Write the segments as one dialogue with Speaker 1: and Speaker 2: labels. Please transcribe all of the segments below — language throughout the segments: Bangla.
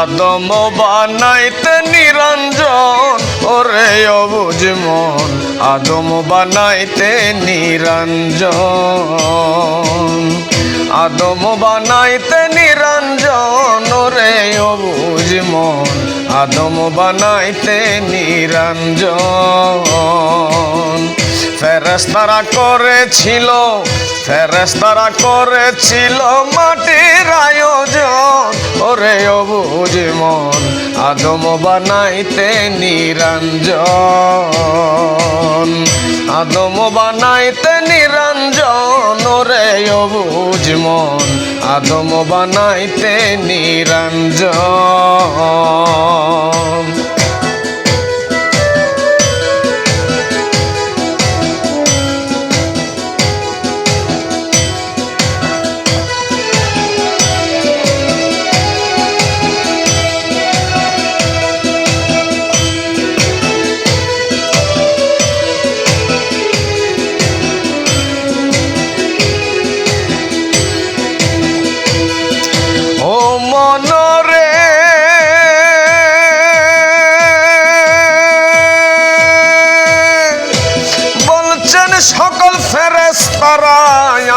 Speaker 1: আদম বানাইতে নিরঞ্জন ওরে অবুঝ মন আদম বানাইতে নিরঞ্জন আদম বানাইতে নিরঞ্জন ওরে অবুঝ মন আদম বানাইতে নিরঞ্জন ফেরেশতারা করেছিল মাটির আয়োজন ওরে অবুঝ মন আদম বানাইতে নিরঞ্জন আদম বানাইতে নিরঞ্জন ওরে অবুঝ মন আদম বানাইতে নিরঞ্জন মনরে বলছেন সকল ফেরেশতারা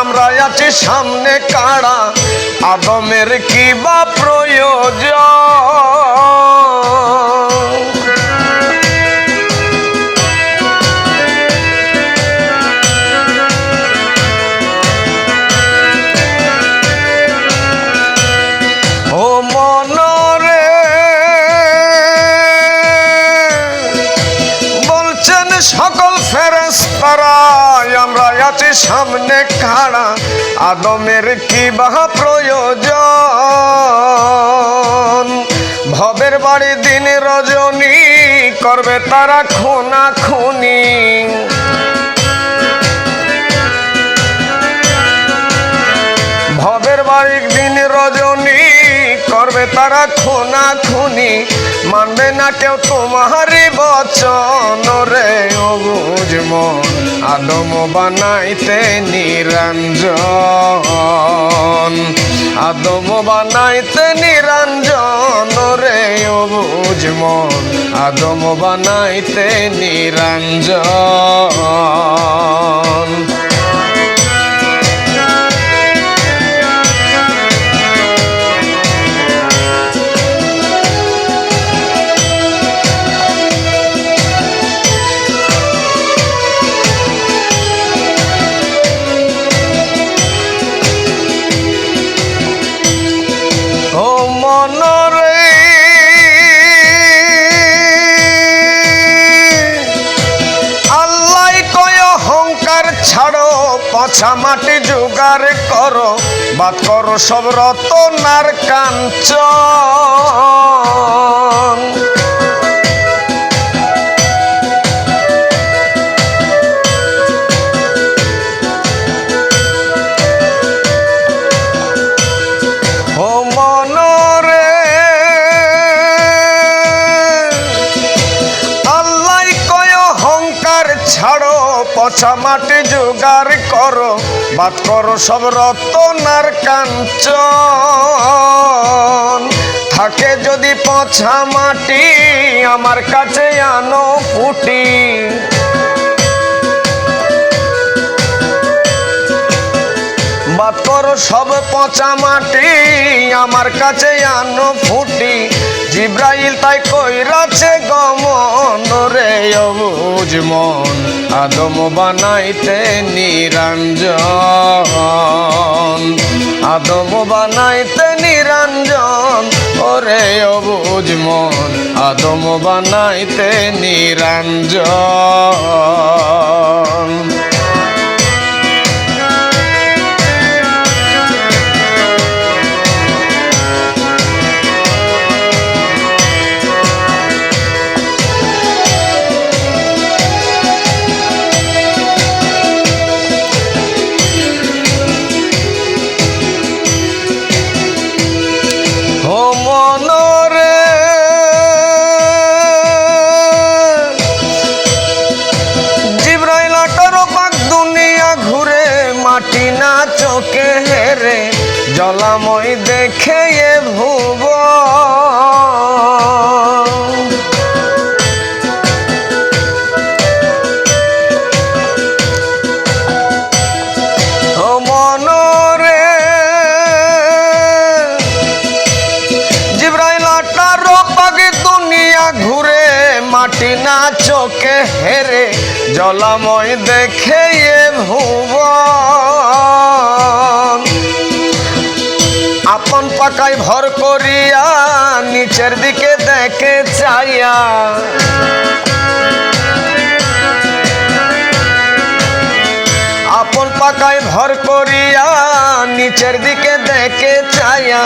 Speaker 1: আমরা আছি সামনে কারা আদমের কি বা প্রয়োজন সকল ফেরেশতারা আমরা আছি সামনে খাড়া আদমের কি বা প্রয়োজন ভবের বাড়ি দিন রজনী করবে তারা খুনাখুনি ভবের বাড়ি দিন রজনী করবে তারা খুনাখুনি মানবে না কেউ তোমারই বচন রে অবুঝ মন আদম বানাইতে নিরঞ্জন আদম বানাইতে নিরঞ্জন রে অবুঝ মন আদম বানাইতে নিরঞ্জন মনরে আল্লাহ কয় অহংকার ছাড়ো পচা মাটি জোগাড় করো বাদ করো সব রতনার কাঞ্চন ছাড়ো পচা মাটি জোগাড় করো বাদ করো সব রতনার কাঞ্চন থাকে যদি পচা মাটি আমার কাছে আনো ফুটি বাদ করো সব পচা মাটি আমার কাছে আনো ফুটি জিব্রাইল তাই কইরাছে গমন রে অবুঝ মন আদম বানাইতে নিরঞ্জন আদম বানাইতে নিরঞ্জন ওরে অবুঝ মন আদম বানাইতে নিরঞ্জন মনরে জিব্রাইল 18 পাক দুনিয়া ঘুরে মাটি না চোখে হেরে জলাময় দেখে এ ভুবন থেকে হেরে জলাময় দেখে এ ভুবন আপন পাকায় ভর করিয়া নিচের দিকে দেখে চাইয়া আপন পাকায় ভর করিয়া নিচের দিকে দেখে চাইয়া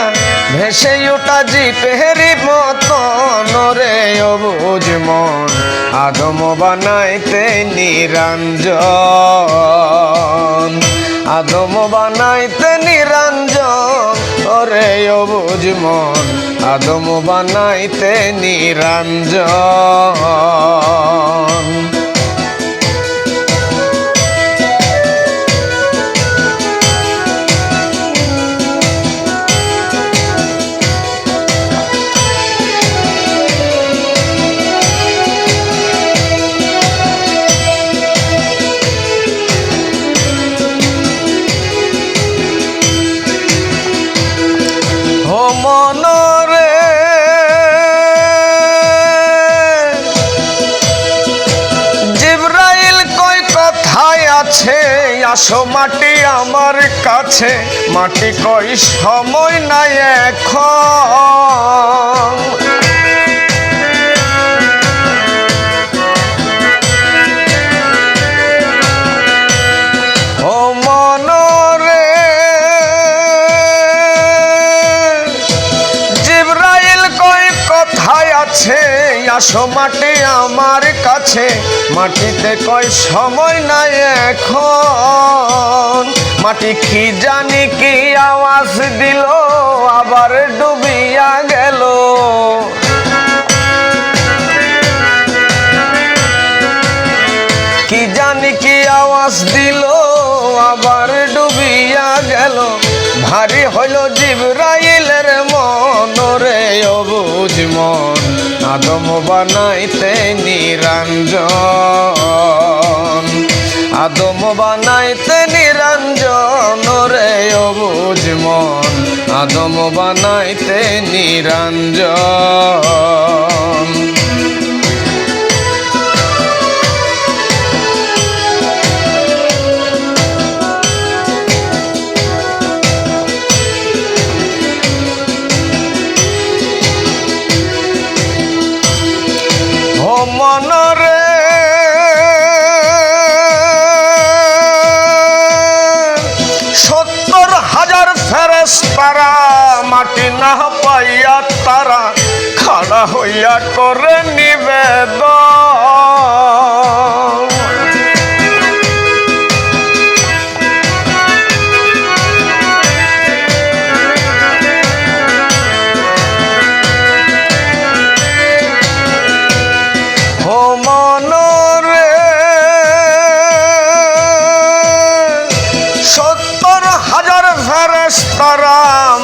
Speaker 1: ভেসে ওঠা জিপেরি মতন রে অবুঝ মন আদম বানাইতে নিরঞ্জন আদম বানাইতে নিরঞ্জন ওরে অবুঝ মন আদম বানাইতে নিরঞ্জন মনরে জিবরাইল কই কথায় আছে আসো মাটি আমার কাছে মাটি কই সময় নাই এখন ও মনরে কথায় আছে আসো মাটি আমার কাছে মাটিতে কয় সময় নাই এখন মাটি কি জানি কি আওয়াজ দিল আবার ডুবিয়া গেল কি জানি কি আওয়াজ দিল আবার ডুবিয়া গেল ভারী হইল জিবরাইলের মন রে অবুঝ মন আদম বানাইতে নিরঞ্জন আদম বানাইতে নিরঞ্জন রে অবুঝ মন আদম বানাইতে নিরঞ্জন মনরে সত্তর হাজার ফেরেশতারা মাটি না পাইয়া তারা খাড়া হইয়া করে নিবেদন মনরে সত্তর হাজার ফেরেশতারা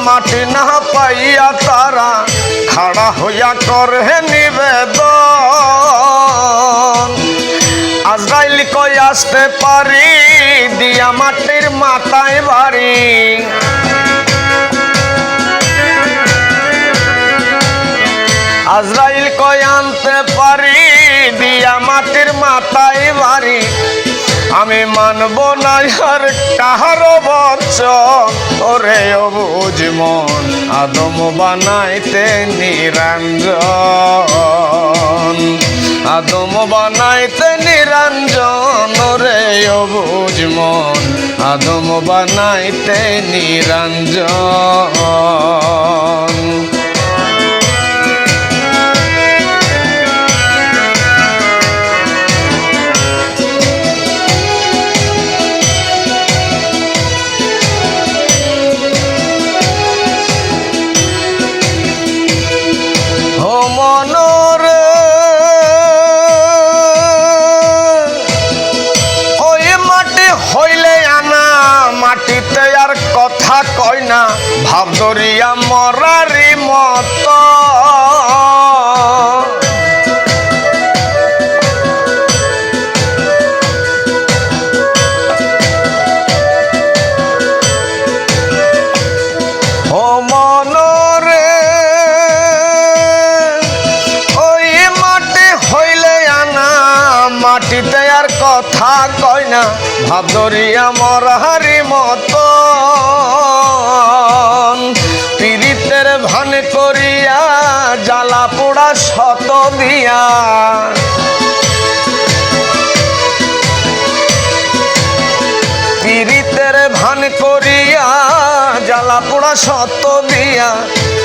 Speaker 1: মাটি না পাইয়া তারা খাড়া হইয়া করে নিবেদন আজরাইল কই আসতে পারি দিয়া মাটির মাথায় বাড়ি আজরাইল কই আনতে পারি দিয়া মাটির মাথায় বাড়ি আমি মানব না আর কাহার বচন ওরে অবুঝ মন আদম বানাইতে নিরঞ্জন আদম বানাইতে নিরঞ্জন ওরে অবুঝ মন আদম বানাইতে নিরঞ্জন মনরে ওই মাটি হইলে আনা মাটিতে আর কথা কয় না ভাব দরিয়া মরারি মাটিতে আর কথা কয় না, ভাব ধরিয়া মরহারি মতন। পীড়িতের ভান করিয়া জ্বালা পোড়া শত দিয়া, পীড়িতের ভান করিয়া জ্বালা পোড়া শত দিয়া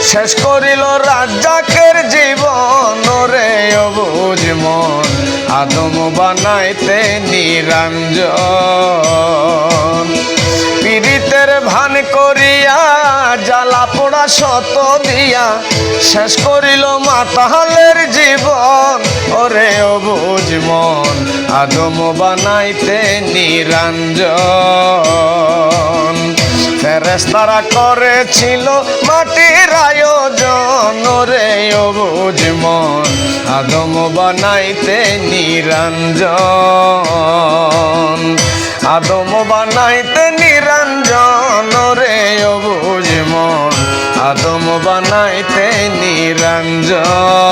Speaker 1: শেষ করিল রাজ্জাকের জীবন। রে অবুঝ মন আদম বানাইতে নিরঞ্জন। পীড়িতের ভান করিয়া জ্বালা পোড়া শত দিয়া শেষ করিল মাতালের জীবন। ওরে অবুঝ মন আদম বানাইতে নিরঞ্জন। ফেরেশতারা করেছিল মাটির আয়োজন। রে অবুঝ মন আদম বানাইতে নিরঞ্জন। আদম বানাইতে নিরঞ্জন। রে অবুঝ মন আদম বানাইতে নিরঞ্জন।